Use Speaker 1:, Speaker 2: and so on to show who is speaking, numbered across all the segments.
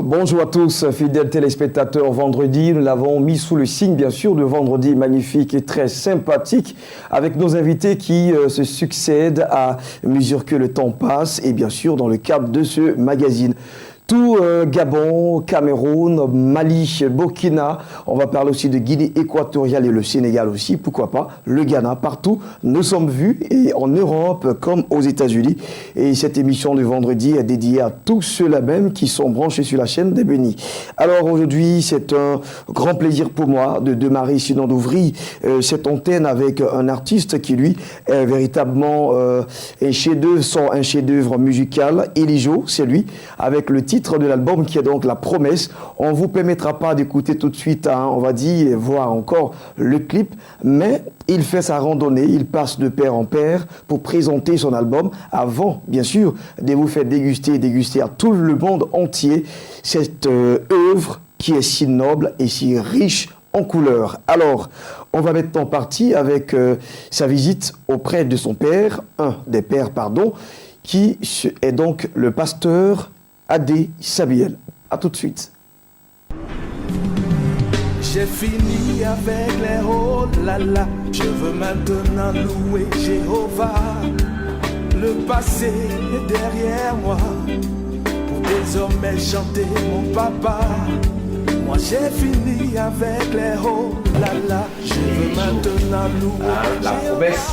Speaker 1: Bonjour à tous, fidèles téléspectateurs. Vendredi, nous l'avons mis sous le signe, bien sûr, de vendredi magnifique et très sympathique, avec nos invités qui se succèdent à mesure que le temps passe, et bien sûr, dans le cadre de ce magazine. Tout Gabon, Cameroun, Mali, Burkina, on va parler aussi de Guinée équatoriale et le Sénégal aussi, pourquoi pas, le Ghana, partout, nous sommes vus, et en Europe comme aux États-Unis. Et cette émission de vendredi est dédiée à tous ceux-là même qui sont branchés sur la chaîne des Bénis. Alors aujourd'hui, c'est un grand plaisir pour moi de démarrer, sinon d'ouvrir cette antenne avec un artiste qui, lui, est véritablement un chef-d'œuvre musical. Elijo, c'est lui, avec le titre de l'album qui est donc La Promesse. On ne vous permettra pas d'écouter tout de suite, hein, on va dire, voir encore le clip, mais il fait sa randonnée, il passe de père en père pour présenter son album avant, bien sûr, de vous faire déguster à tout le monde entier cette œuvre qui est si noble et si riche en couleurs. Alors, on va maintenant partir avec sa visite auprès de son père, un des pères, pardon, qui est donc le pasteur Adé Sabiel. A tout de suite.
Speaker 2: J'ai fini avec les oh là là. Je veux maintenant louer Jéhovah. Le passé est derrière moi. Pour désormais chanter mon papa. Moi j'ai fini avec les oh là là. Je veux maintenant louer
Speaker 3: La Promesse.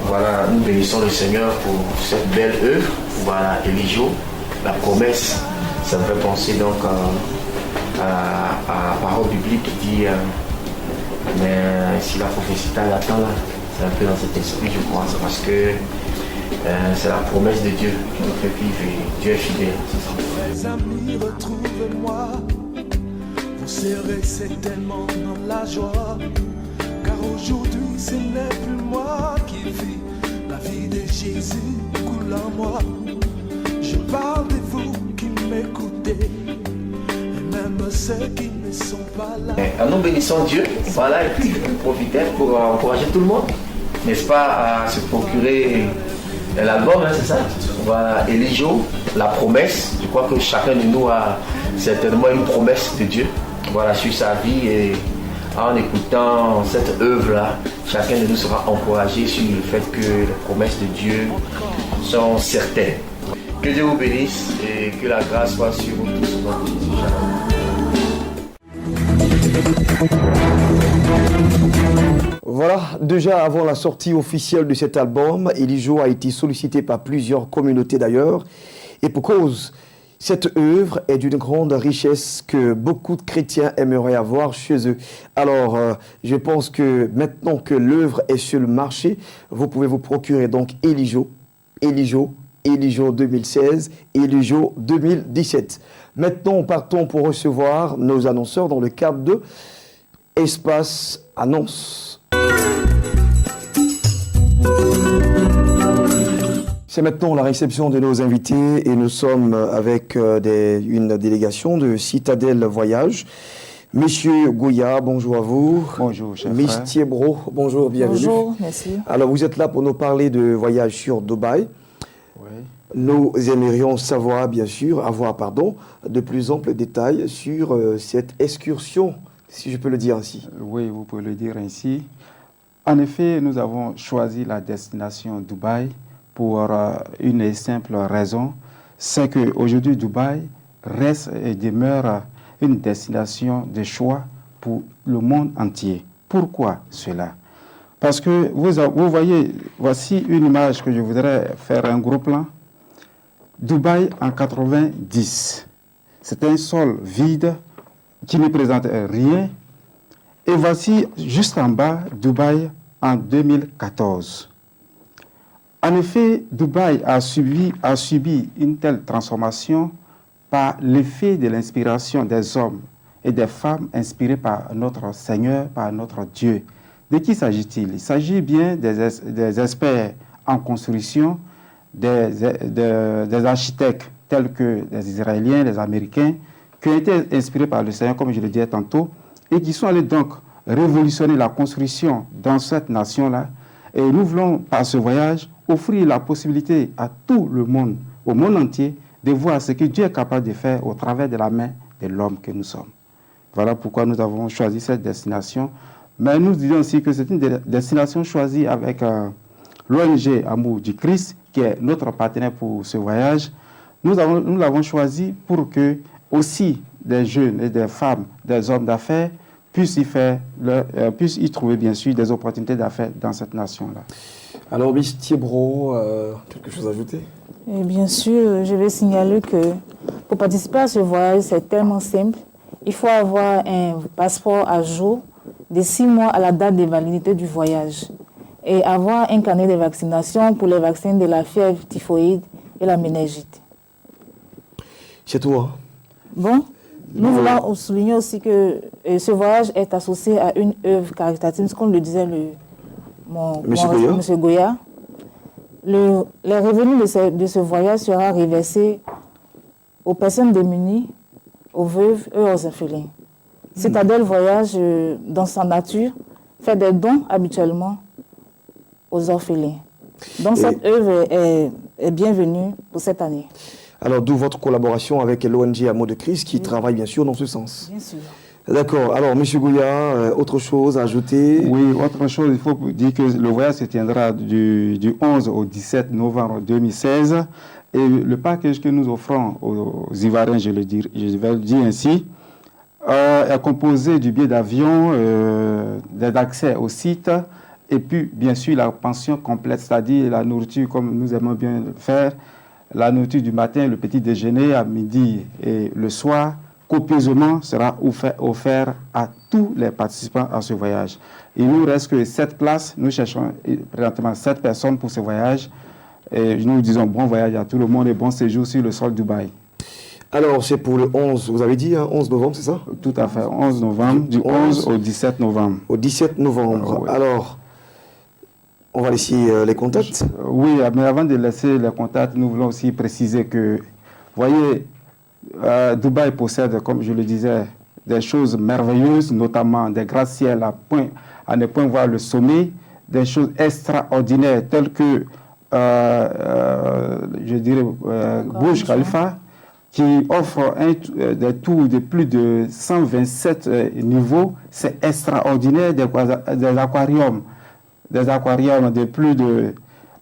Speaker 3: Voilà, nous bénissons le Seigneur pour cette belle œuvre. Voilà, Elijo. La Promesse, ça me fait penser donc à la parole biblique qui dit mais si la prophétie t'attend là, c'est un peu dans cet esprit, je crois. C'est parce que c'est la promesse de Dieu qui nous fait vivre et Dieu est fidèle.
Speaker 2: Mes amis, retrouvez-moi. Vous serez certainement dans la joie. Car aujourd'hui, ce n'est plus moi qui vis. La vie de Jésus coule en moi. Je parle de vous qui m'écoutez, et même ceux qui ne sont pas là.
Speaker 3: Nous bénissons Dieu, voilà, et puis profiter pour encourager tout le monde, n'est-ce pas, à se procurer l'album, hein, c'est ça. Voilà, Elijo, La Promesse. Je crois que chacun de nous a certainement une promesse de Dieu, voilà, sur sa vie, et en écoutant cette œuvre-là, chacun de nous sera encouragé sur le fait que les promesses de Dieu sont certaines. Que Dieu vous bénisse et que la grâce soit sur vous tous.
Speaker 1: Voilà, déjà avant la sortie officielle de cet album, Elijo a été sollicité par plusieurs communautés d'ailleurs. Et pour cause, cette œuvre est d'une grande richesse que beaucoup de chrétiens aimeraient avoir chez eux. Alors, je pense que maintenant que l'œuvre est sur le marché, vous pouvez vous procurer donc Elijo 2016 et Elijo 2017. Maintenant, partons pour recevoir nos annonceurs dans le cadre de Espace Annonce. C'est maintenant la réception de nos invités et nous sommes avec une délégation de Citadelle Voyage. Monsieur Gouya, bonjour à vous.
Speaker 4: Bonjour, chef.
Speaker 1: Miss Thiebro, bonjour, bienvenue.
Speaker 5: Bonjour, merci.
Speaker 1: Alors, vous êtes là pour nous parler de voyage sur Dubaï.
Speaker 4: Oui.
Speaker 1: Nous aimerions avoir de plus amples détails sur cette excursion, si je peux le dire ainsi.
Speaker 4: Oui, vous pouvez le dire ainsi. En effet, nous avons choisi la destination Dubaï pour une simple raison, c'est qu'aujourd'hui Dubaï reste et demeure une destination de choix pour le monde entier. Pourquoi cela? Parce que vous voyez, voici une image que je voudrais faire un gros plan. Dubaï en 90, c'est un sol vide qui ne présente rien. Et voici juste en bas, Dubaï en 2014. En effet, Dubaï a subi une telle transformation par l'effet de l'inspiration des hommes et des femmes inspirés par notre Seigneur, par notre Dieu. De qui s'agit-il? Il s'agit bien des experts en construction, des architectes tels que les Israéliens, les Américains, qui ont été inspirés par le Seigneur, comme je le disais tantôt, et qui sont allés donc révolutionner la construction dans cette nation-là. Et nous voulons, par ce voyage, offrir la possibilité à tout le monde, au monde entier, de voir ce que Dieu est capable de faire au travers de la main de l'homme que nous sommes. Voilà pourquoi nous avons choisi cette destination. Mais nous disons aussi que c'est une destination choisie avec l'ONG Amour du Christ, qui est notre partenaire pour ce voyage. Nous l'avons choisi pour que aussi des jeunes et des femmes, des hommes d'affaires puissent y trouver bien sûr des opportunités d'affaires dans cette nation-là.
Speaker 1: Alors, Miss Thiebro, quelque chose à ajouter?
Speaker 5: Et bien sûr, je vais signaler que pour participer à ce voyage, c'est tellement simple. Il faut avoir un passeport à jour de 6 mois à la date de validité du voyage et avoir un carnet de vaccination pour les vaccins de la fièvre typhoïde et la méningite.
Speaker 1: C'est tout, hein?
Speaker 5: Bon, nous voulons souligner aussi que ce voyage est associé à une œuvre caritative, comme le disait Monsieur Goya. Les revenus de ce voyage sera reversés aux personnes démunies, aux veuves et aux orphelins. Citadelle Voyage, dans sa nature, fait des dons habituellement aux orphelins. Donc cette œuvre est bienvenue pour cette année.
Speaker 1: Alors, d'où votre collaboration avec l'ONG Amour de Christ qui travaille bien sûr dans ce sens.
Speaker 5: Bien sûr.
Speaker 1: D'accord. Alors, M. Goya, autre chose à ajouter?
Speaker 4: Oui, autre chose, il faut dire que le voyage se tiendra du 11 au 17 novembre 2016. Et le package que nous offrons aux Ivoiriens, je vais le dire ainsi, est composé du billet d'avion, d'accès au site, et puis bien sûr la pension complète, c'est-à-dire la nourriture comme nous aimons bien le faire, la nourriture du matin, le petit déjeuner à midi et le soir, copieusement sera offert à tous les participants à ce voyage. Il nous reste que 7 places, nous cherchons présentement 7 personnes pour ce voyage. Et nous disons bon voyage à tout le monde et bon séjour sur le sol Dubaï.
Speaker 1: Alors, c'est pour le 11, vous avez dit, hein, 11 novembre, c'est ça?
Speaker 4: Tout à fait, 11 novembre, du 11 au 17 novembre.
Speaker 1: Au 17 novembre.
Speaker 4: Oui.
Speaker 1: Alors, on va laisser les contacts.
Speaker 4: Oui, mais avant de laisser les contacts, nous voulons aussi préciser que, vous voyez, Dubaï possède, comme je le disais, des choses merveilleuses, notamment des gratte-ciels à ne point voir le sommet, des choses extraordinaires telles que je dirais, Burj Khalifa, qui offre des tours de plus de 127 niveaux. C'est extraordinaire, des aquariums de plus de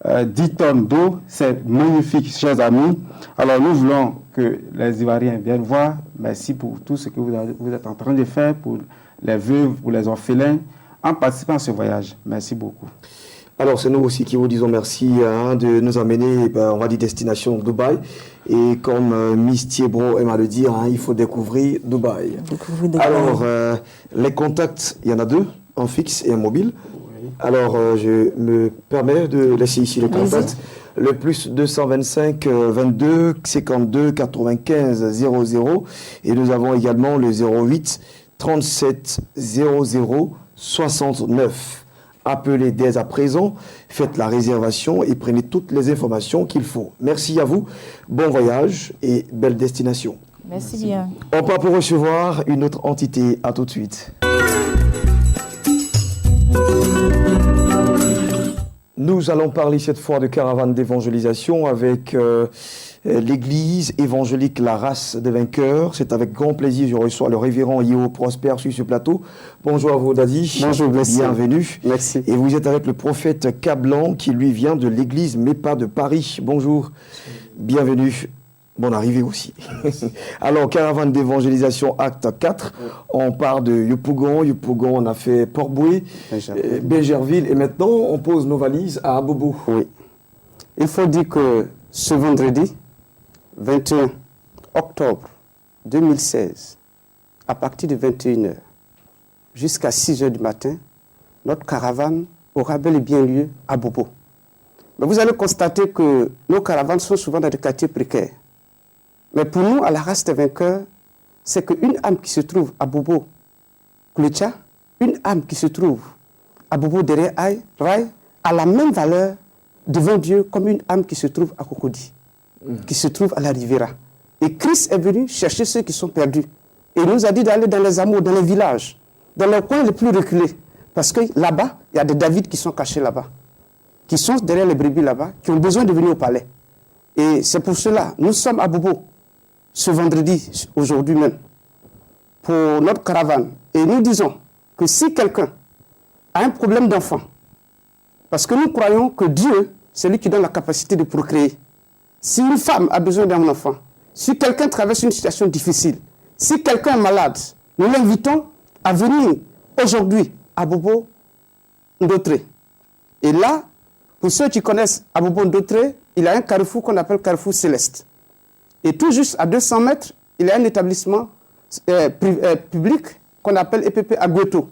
Speaker 4: 10 tonnes d'eau. C'est magnifique, chers amis. Alors, nous voulons que les Ivoiriens viennent voir. Merci pour tout ce que vous êtes en train de faire pour les veuves, pour les orphelins, en participant à ce voyage. Merci beaucoup.
Speaker 1: Alors, c'est nous aussi qui vous disons merci de nous amener, on va dire, destination Dubaï. Et comme Miss Thiebro aime à le dire, il faut découvrir Dubaï. Alors, les contacts, il y en a 2, un fixe et un mobile. Oui. Alors, je me permets de laisser ici les contacts. Le plus 225 22 52 95 00. Et nous avons également le 08 37 00 69. Appelez dès à présent, faites la réservation et prenez toutes les informations qu'il faut. Merci à vous, bon voyage et belle destination.
Speaker 5: Merci bien.
Speaker 1: On part pour recevoir une autre entité. À tout de suite. Nous allons parler cette fois de caravane d'évangélisation avec l'église évangélique La Race des Vainqueurs. C'est avec grand plaisir que je reçois le révérend Yeo Prosper sur ce plateau. Bonjour à vous, Dadi.
Speaker 6: Bonjour, merci.
Speaker 1: Bienvenue.
Speaker 6: Merci.
Speaker 1: Et vous êtes avec le prophète Cablan qui lui vient de l'église Mépa de Paris. Bonjour. Bienvenue. Bonne arrivée aussi. Alors, caravane d'évangélisation, acte 4. On part de Yopougon. Yopougon, on a fait Port-Boué, Bégerville. Et maintenant, on pose nos valises à Abobo.
Speaker 6: Oui. Il faut dire que ce vendredi, 21 octobre 2016, à partir de 21h jusqu'à 6h du matin, notre caravane aura bel et bien lieu à Bobo. Mais vous allez constater que nos caravanes sont souvent dans des quartiers précaires. Mais pour nous, à La Race des Vainqueurs, c'est qu'une âme qui se trouve à Bobo Koulicha, une âme qui se trouve à Bobo derrière Rai, a la même valeur devant Dieu comme une âme qui se trouve à Cocody, qui se trouve à la Riviera. Et Christ est venu chercher ceux qui sont perdus. Et il nous a dit d'aller dans les hameaux, dans les villages, dans les coins les plus reculés. Parce que là-bas, il y a des David qui sont cachés là-bas, qui sont derrière les brebis là-bas, qui ont besoin de venir au palais. Et c'est pour cela, nous sommes à Bobo, ce vendredi, aujourd'hui même, pour notre caravane. Et nous disons que si quelqu'un a un problème d'enfant, parce que nous croyons que Dieu, c'est lui qui donne la capacité de procréer. Si une femme a besoin d'un enfant, si quelqu'un traverse une situation difficile, si quelqu'un est malade, nous l'invitons à venir aujourd'hui à Bobo Ndotré. Et là, pour ceux qui connaissent à Bobo Ndotré, il y a un carrefour qu'on appelle Carrefour Céleste. Et tout juste à 200 mètres, il y a un établissement public qu'on appelle EPP Agoueto.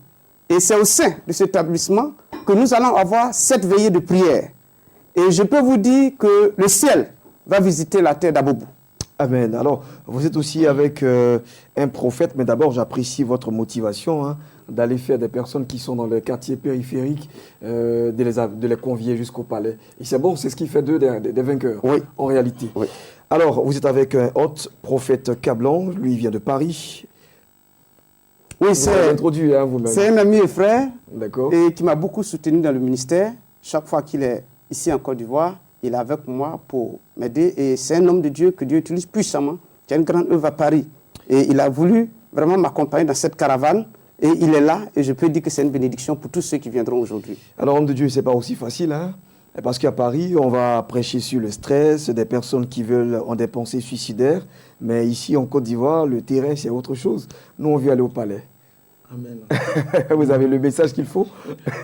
Speaker 6: Et c'est au sein de cet établissement que nous allons avoir 7 veillées de prière. Et je peux vous dire que le ciel va visiter la terre d'Abobo.
Speaker 1: Amen. Alors, vous êtes aussi avec un prophète, mais d'abord, j'apprécie votre motivation d'aller faire des personnes qui sont dans les quartiers périphériques, de les convier jusqu'au palais. Et c'est bon, c'est ce qui fait d'eux des vainqueurs,
Speaker 6: oui,
Speaker 1: en réalité.
Speaker 6: Oui.
Speaker 1: Alors, vous êtes avec un hôte, prophète Cablan, lui il vient de Paris.
Speaker 6: Oui, c'est
Speaker 1: introduit vous-même.
Speaker 6: C'est un ami et frère,
Speaker 1: d'accord,
Speaker 6: et qui m'a beaucoup soutenu dans le ministère. Chaque fois qu'il est ici en Côte d'Ivoire, il est avec moi pour m'aider. Et c'est un homme de Dieu que Dieu utilise puissamment, qui a une grande œuvre à Paris. Et il a voulu vraiment m'accompagner dans cette caravane. Et il est là, et je peux dire que c'est une bénédiction pour tous ceux qui viendront aujourd'hui.
Speaker 1: Alors, homme de Dieu, ce n'est pas aussi facile, parce qu'à Paris, on va prêcher sur le stress, des personnes qui ont des pensées suicidaires. Mais ici, en Côte d'Ivoire, le terrain, c'est autre chose. Nous, on veut aller au palais. Amen. Vous avez le message qu'il faut.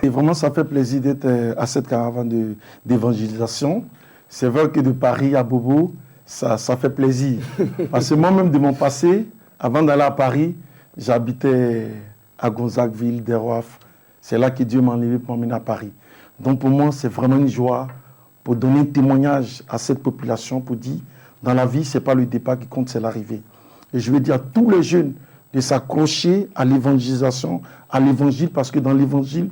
Speaker 7: Et vraiment, ça fait plaisir d'être à cette caravane d'évangélisation. C'est vrai que de Paris à Bobo, ça fait plaisir. Parce que moi-même, de mon passé, avant d'aller à Paris, j'habitais à Gonzagueville, Deroif. C'est là que Dieu m'a enlevé pour m'emmener à Paris. Donc pour moi, c'est vraiment une joie pour donner un témoignage à cette population, pour dire, dans la vie, ce n'est pas le départ qui compte, c'est l'arrivée. Et je veux dire à tous les jeunes de s'accrocher à l'évangélisation, à l'évangile, parce que dans l'évangile,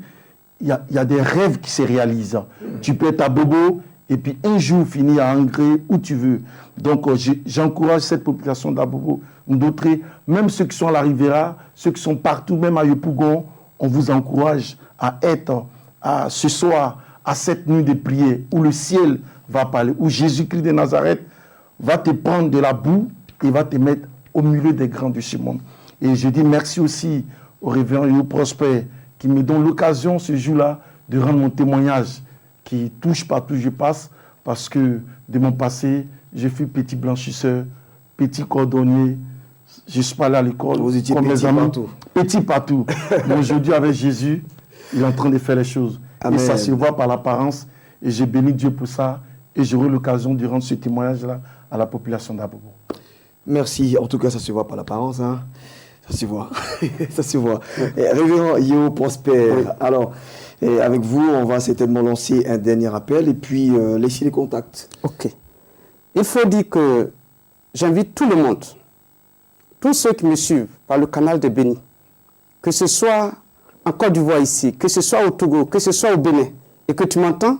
Speaker 7: il y a des rêves qui se réalisent. Tu peux être à Bobo, et puis un jour finir à Angré, où tu veux. Donc j'encourage cette population d'Abobo, d'autres, même ceux qui sont à la Riviera, ceux qui sont partout, même à Yopougon, on vous encourage à être ce soir, à cette nuit de prière, où le ciel va parler, où Jésus-Christ de Nazareth va te prendre de la boue et va te mettre au milieu des grands de ce monde. Et je dis merci aussi au révérend et au prospère qui me donne l'occasion ce jour-là de rendre mon témoignage qui touche partout où je passe, parce que de mon passé, je fus petit blanchisseur, petit cordonnier, je ne suis pas allé à l'école.
Speaker 1: Vous étiez
Speaker 7: comme
Speaker 1: petit
Speaker 7: mes amis,
Speaker 1: partout.
Speaker 7: Petit partout. Mais aujourd'hui, avec Jésus, il est en train de faire les choses.
Speaker 1: Amen.
Speaker 7: Et ça se voit par l'apparence. Et j'ai béni Dieu pour ça. Et j'aurai l'occasion de rendre ce témoignage-là à la population d'Abobo.
Speaker 1: Merci. En tout cas, ça se voit par l'apparence. Ça se voit. Ça se voit. Révérend Yo Prosper, oui. Alors, avec vous, on va certainement lancer un dernier appel et puis laisser les contacts.
Speaker 6: Ok. Il faut dire que j'invite tout le monde, tous ceux qui me suivent par le canal de Béni, que ce soit en Côte d'Ivoire ici, que ce soit au Togo, que ce soit au Bénin, et que tu m'entends,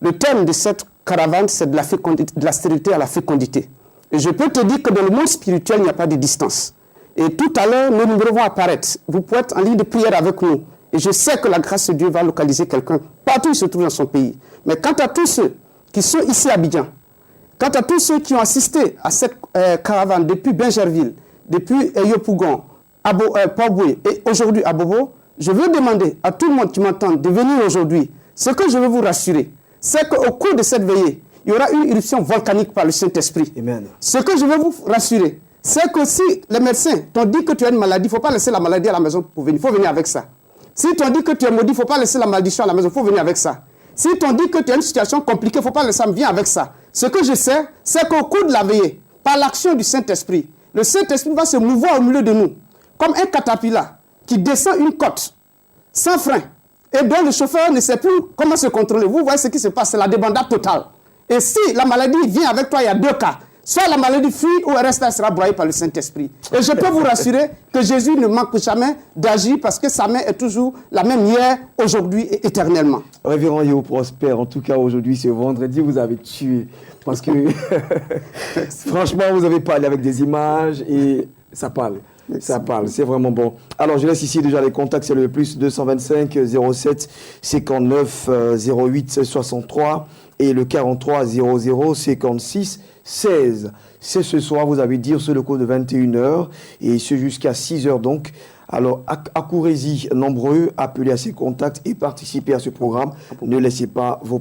Speaker 6: le thème de cette caravane, c'est de la stérilité à la fécondité. Et je peux te dire que dans le monde spirituel, il n'y a pas de distance. Et tout à l'heure, nos numéros vont apparaître. Vous pouvez être en ligne de prière avec nous. Et je sais que la grâce de Dieu va localiser quelqu'un partout où il se trouve dans son pays. Mais quant à tous ceux qui sont ici à Abidjan, quant à tous ceux qui ont assisté à cette caravane depuis Bingerville, depuis Yopougon, Port-Boué et aujourd'hui à Bobo, je veux demander à tout le monde qui m'entend de venir aujourd'hui. Ce que je veux vous rassurer, c'est qu'au cours de cette veillée, il y aura une éruption volcanique par le Saint-Esprit.
Speaker 1: Amen.
Speaker 6: Ce que je veux vous rassurer, c'est que si les médecins t'ont dit que tu as une maladie, il ne faut pas laisser la maladie à la maison pour venir. Il faut venir avec ça. Si t'ont dit que tu es maudit, il ne faut pas laisser la malédiction à la maison. Il faut venir avec ça. Si t'ont dit que tu as une situation compliquée, il ne faut pas laisser ça. Viens avec ça. Ce que je sais, c'est qu'au cours de la veillée, par l'action du Saint-Esprit, le Saint-Esprit va se mouvoir au milieu de nous, comme un caterpillar qui descend une côte sans frein et dont le chauffeur ne sait plus comment se contrôler. Vous voyez ce qui se passe, c'est la débandade totale. Et si la maladie vient avec toi, il y a deux cas. Soit la maladie fuit ou elle reste, elle sera broyée par le Saint-Esprit. Et je peux vous rassurer que Jésus ne manque jamais d'agir parce que sa main est toujours la même hier, aujourd'hui et éternellement.
Speaker 1: Révérend Yo Prosper, en tout cas aujourd'hui, ce vendredi, vous avez tué. Parce que franchement, vous avez parlé avec des images et ça parle. Ça parle, c'est vraiment bon. Alors, je laisse ici déjà les contacts, c'est le plus 225 07 59 08 63 et le 43 00 56 16. C'est ce soir, vous avez dit, sur le cours de 21h et c'est jusqu'à 6h donc. Alors, accourez-y nombreux, appelez à ces contacts et participez à ce programme. Ne laissez pas vos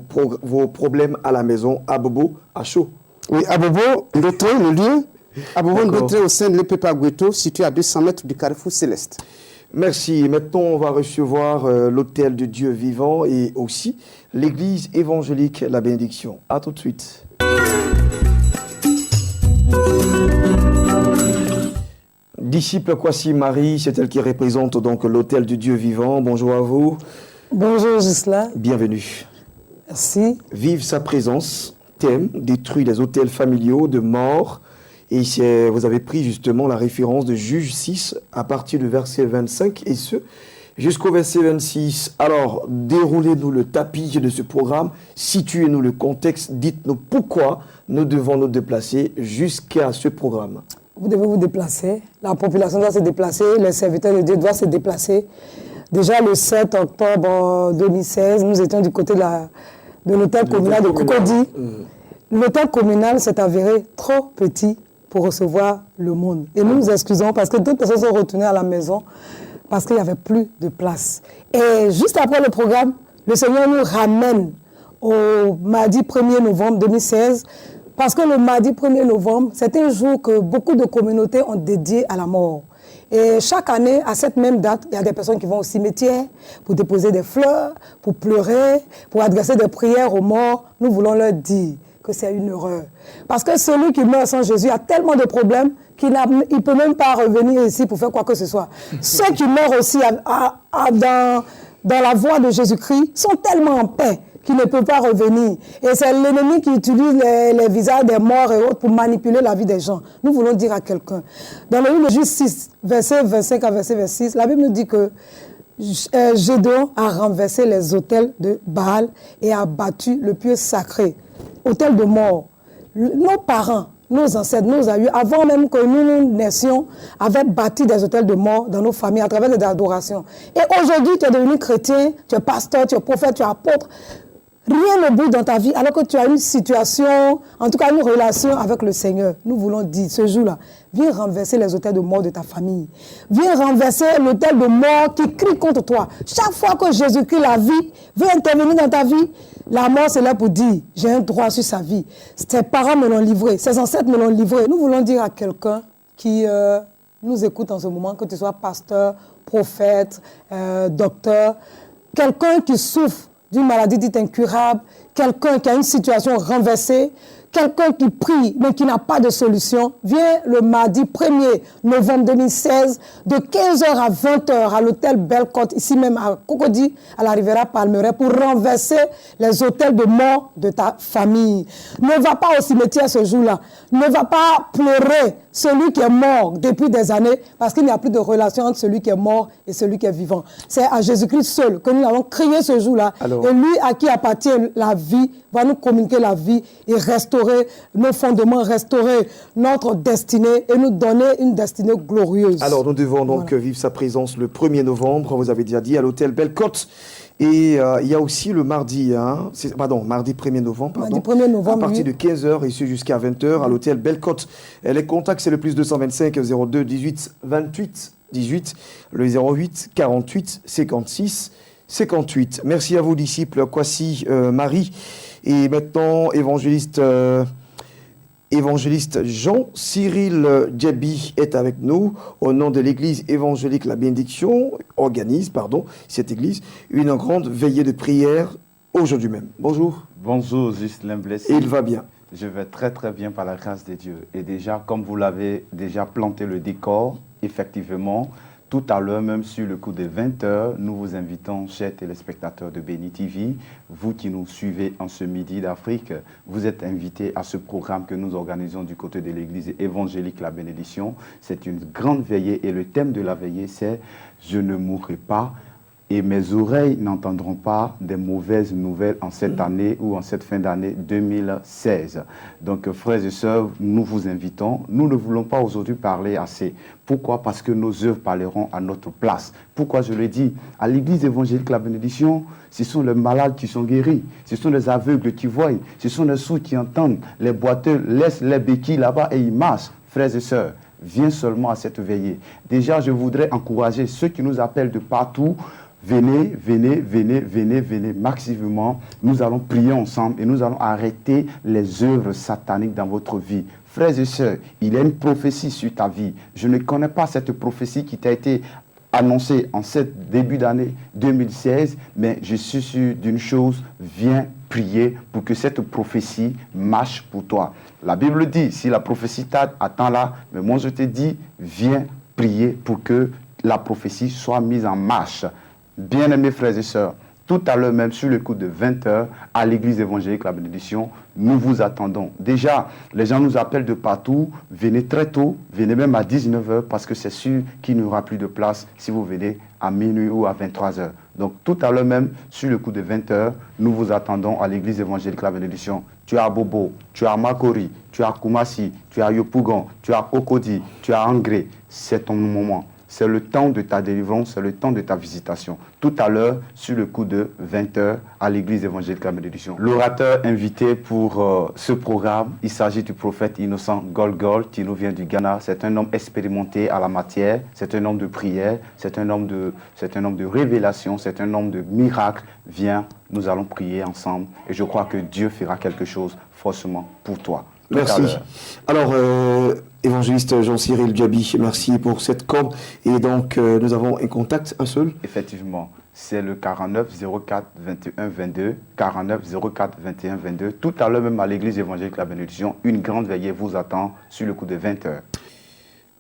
Speaker 1: problèmes à la maison, à Bobo, à chaud.
Speaker 6: Oui, à Bobo, le lieu, à Bobo, au sein de l'Epepa Gueto, situé à 200 mètres du Carrefour Céleste.
Speaker 1: Merci. Maintenant, on va recevoir l'Hôtel de Dieu vivant et aussi l'Église évangélique La Bénédiction. À tout de suite. Disciple Kwasi Marie, c'est elle qui représente donc l'Hôtel du Dieu vivant. Bonjour à vous.
Speaker 8: Bonjour Gisela.
Speaker 1: Bienvenue.
Speaker 8: Merci.
Speaker 1: Vive sa présence, thème, détruit les hôtels familiaux de mort. Et vous avez pris justement la référence de Juge 6 à partir du verset 25 et ce jusqu'au verset 26. Alors, déroulez-nous le tapis de ce programme, situez-nous le contexte, dites-nous pourquoi nous devons nous déplacer jusqu'à ce programme.
Speaker 8: Vous devez vous déplacer, la population doit se déplacer, les serviteurs de Dieu doivent se déplacer. Déjà le 7 octobre 2016, nous étions du côté de l'hôtel communal de Cocody. L'hôtel communal s'est avéré trop petit pour recevoir le monde. Et nous nous excusons parce que d'autres personnes sont retournées à la maison parce qu'il n'y avait plus de place. Et juste après le programme, le Seigneur nous ramène au mardi 1er novembre 2016 parce que le mardi 1er novembre, c'est un jour que beaucoup de communautés ont dédié à la mort. Et chaque année, à cette même date, il y a des personnes qui vont au cimetière pour déposer des fleurs, pour pleurer, pour adresser des prières aux morts. Nous voulons leur dire que c'est une erreur. Parce que celui qui meurt sans Jésus a tellement de problèmes qu'il ne peut même pas revenir ici pour faire quoi que ce soit. Ceux qui meurent aussi dans la voie de Jésus-Christ sont tellement en paix qu'ils ne peuvent pas revenir. Et c'est l'ennemi qui utilise les visages des morts et autres pour manipuler la vie des gens. Nous voulons dire à quelqu'un. Dans le livre de Juge 6, verset 25 à verset 26, la Bible nous dit que Gédéon a renversé les autels de Baal et a battu le pieu sacré. Autel de mort. Nos parents, nos ancêtres, nos aïeux, avant même que nous naissions, avaient bâti des autels de mort dans nos familles à travers des adorations. Et aujourd'hui, tu es devenu chrétien, tu es pasteur, tu es prophète, tu es apôtre. Rien ne bouge dans ta vie alors que tu as une situation, en tout cas une relation avec le Seigneur. Nous voulons dire ce jour-là, viens renverser les autels de mort de ta famille. Viens renverser l'autel de mort qui crie contre toi. Chaque fois que Jésus-Christ, la vie, veut intervenir dans ta vie, la mort, c'est là pour dire, j'ai un droit sur sa vie. Ses parents me l'ont livré, ses ancêtres me l'ont livré. Nous voulons dire à quelqu'un qui nous écoute en ce moment, que tu sois pasteur, prophète, docteur, quelqu'un qui souffre d'une maladie dite incurable, quelqu'un qui a une situation renversée, quelqu'un qui prie mais qui n'a pas de solution, vient le mardi 1er novembre 2016 de 15h à 20h à l'hôtel Bellecote, ici même à Cocody, à la Riviera Palmeraie, pour renverser les hôtels de mort de ta famille. Ne va pas au cimetière ce jour-là. Ne va pas pleurer celui qui est mort depuis des années parce qu'il n'y a plus de relation entre celui qui est mort et celui qui est vivant. C'est à Jésus-Christ seul que nous avons crié ce jour-là. Et lui à qui appartient la vie va nous communiquer la vie et restaurer nos fondements, restaurer notre destinée et nous donner une destinée glorieuse.
Speaker 1: Alors nous devons donc vivre sa présence le 1er novembre, vous avez déjà dit, à l'hôtel Bellecote. Et il y a aussi le mardi, mardi 1er novembre,
Speaker 8: mardi 1er novembre,
Speaker 1: à partir de 15h et jusqu'à 20h à l'hôtel Bellecote. Et les contacts, c'est le plus 225 02 18 28 18, le 08 48 56 58. Merci à vous, disciples Kwasi Marie. Et maintenant, évangéliste Jean-Cyril Djebi est avec nous au nom de l'église évangélique La Bénédiction, organise, cette église, une grande veillée de prière aujourd'hui même. Bonjour.
Speaker 9: Bonjour, Ghislain Blessé.
Speaker 1: Il va bien.
Speaker 9: Je vais très très bien par la grâce de Dieu. Et déjà, comme vous l'avez déjà planté le décor, effectivement, tout à l'heure, même sur le coup de 20h, nous vous invitons, chers téléspectateurs de Béni TV, vous qui nous suivez en ce midi d'Afrique, vous êtes invités à ce programme que nous organisons du côté de l'église évangélique La Bénédiction. C'est une grande veillée et le thème de la veillée, c'est « Je ne mourrai pas et mes oreilles n'entendront pas des mauvaises nouvelles en cette année ou en cette fin d'année 2016. Donc, frères et sœurs, nous vous invitons. Nous ne voulons pas aujourd'hui parler assez. Pourquoi? Parce que nos œuvres parleront à notre place. Pourquoi je le dis? À l'église évangélique La Bénédiction, ce sont les malades qui sont guéris, ce sont les aveugles qui voient, ce sont les sourds qui entendent, les boiteux laissent les béquilles là-bas et ils marchent. Frères et sœurs, viens seulement à cette veillée. Déjà, je voudrais encourager ceux qui nous appellent de partout. Venez, venez, venez, venez, venez massivement. Nous allons prier ensemble et nous allons arrêter les œuvres sataniques dans votre vie. Frères et sœurs, il y a une prophétie sur ta vie. Je ne connais pas cette prophétie qui t'a été annoncée en ce début d'année 2016, mais je suis sûr d'une chose, viens prier pour que cette prophétie marche pour toi. La Bible dit, si la prophétie t'attend là, mais moi je te dis, viens prier pour que la prophétie soit mise en marche. Bien-aimés frères et sœurs, tout à l'heure même sur le coup de 20h à l'église évangélique La Bénédiction, nous vous attendons. Déjà, les gens nous appellent de partout, venez très tôt, venez même à 19h parce que c'est sûr qu'il n'y aura plus de place si vous venez à minuit ou à 23h. Donc tout à l'heure même sur le coup de 20h, nous vous attendons à l'église évangélique La Bénédiction. Tu es à Bobo, tu es à Makori, tu es à Kumasi, tu es à Yopougon, tu es à Cocody, tu es à Angré. C'est ton moment. C'est le temps de ta délivrance, c'est le temps de ta visitation. Tout à l'heure, sur le coup de 20h, à l'église évangélique La Bénédiction. L'orateur invité pour ce programme, il s'agit du prophète Innocent Golgol, qui nous vient du Ghana. C'est un homme expérimenté à la matière, c'est un homme de prière, c'est un homme de révélation, c'est un homme de miracle. Viens, nous allons prier ensemble et je crois que Dieu fera quelque chose forcément pour toi.
Speaker 1: Merci. Alors, évangéliste Jean-Cyril Djaby, merci pour cette com. Et donc, nous avons un contact, un seul.
Speaker 9: Effectivement, c'est le 49 04 21 22, 49 04 21 22. Tout à l'heure même à l'église évangélique La Bénédiction, une grande veillée vous attend sur le coup de 20h.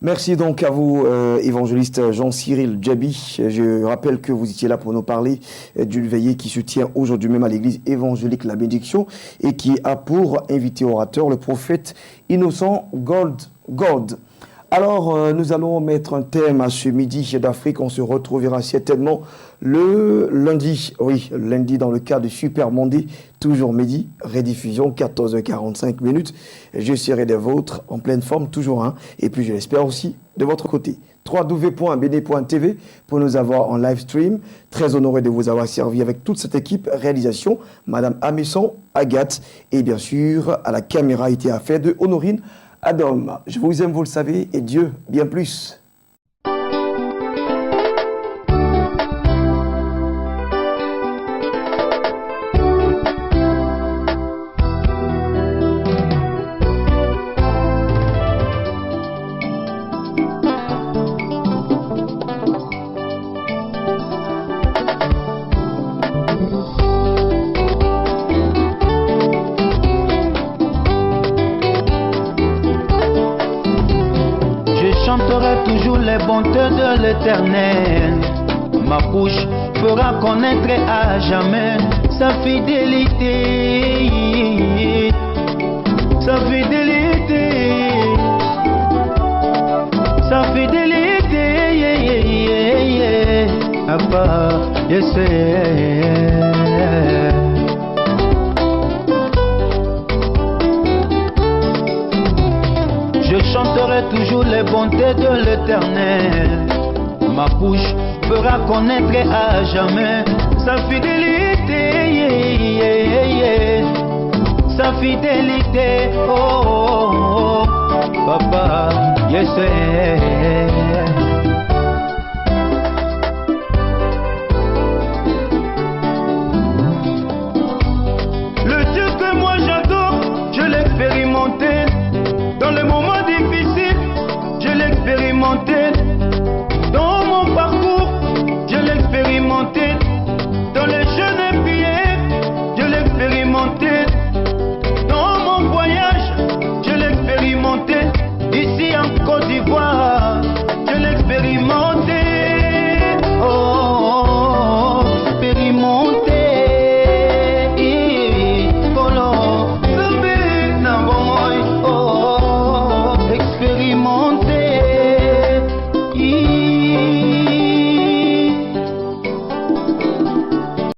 Speaker 1: Merci donc à vous, évangéliste Jean-Cyril Djaby. Je rappelle que vous étiez là pour nous parler d'une veillée qui se tient aujourd'hui même à l'église évangélique La Bénédiction et qui a pour invité orateur le prophète Innocent Gold. Alors, nous allons mettre un thème à ce midi d'Afrique. On se retrouvera certainement le lundi. Oui, lundi dans le cadre de Super Monday, toujours midi, rediffusion, 14h45 minutes. Je serai des vôtres en pleine forme, toujours. Et puis, je l'espère aussi de votre côté. www.bd.tv pour nous avoir en live stream. Très honoré de vous avoir servi avec toute cette équipe. Réalisation, Madame Amesson, Agathe. Et bien sûr, à la caméra a été affaire de Honorine Adam. Je vous aime, vous le savez, et Dieu bien plus.
Speaker 10: De l'Éternel, ma bouche fera connaître à jamais sa fidélité, sa fidélité, sa fidélité, Abba, je sais. Je chanterai toujours les bontés de l'Éternel. Ma bouche fera connaître à jamais sa fidélité, sa fidélité, oh, oh, oh, papa, je sais.